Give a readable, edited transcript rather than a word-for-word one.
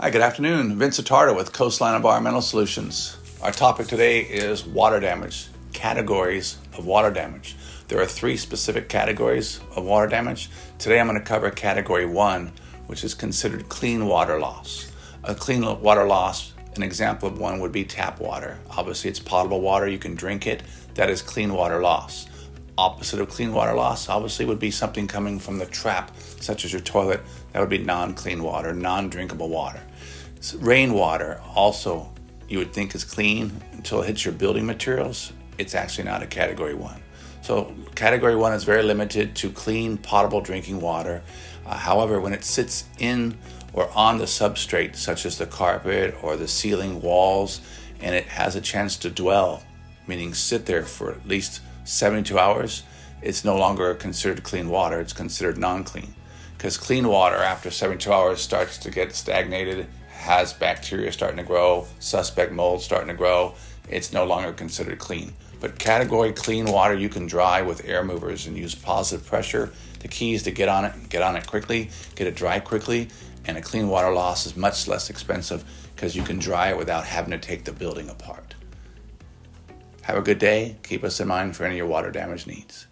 Hi, good afternoon. Vince Attardo with Coastline Environmental Solutions. Our topic today is water damage, categories of water damage. There are three specific categories of water damage. Today I'm going to cover category 1, which is considered clean water loss. A clean water loss, an example of one would be tap water. Obviously it's potable water, you can drink it. That is clean water loss. Opposite of clean water loss obviously would be something coming from the trap, such as your toilet. That would be non-clean water, non-drinkable water. Rainwater also you would think is clean until it hits your building materials. It's actually not a category 1. So category 1 is very limited to clean potable drinking water. However, when it sits in or on the substrate, such as the carpet or the ceiling walls, and it has a chance to dwell, meaning sit there for at least 72 hours, it's no longer considered clean water, it's considered non-clean. Because clean water after 72 hours starts to get stagnated, has bacteria starting to grow, suspect mold starting to grow, it's no longer considered clean. But category clean water you can dry with air movers and use positive pressure. The key is to get on it quickly, get it dry quickly, and a clean water loss is much less expensive because you can dry it without having to take the building apart. Have a good day. Keep us in mind for any of your water damage needs.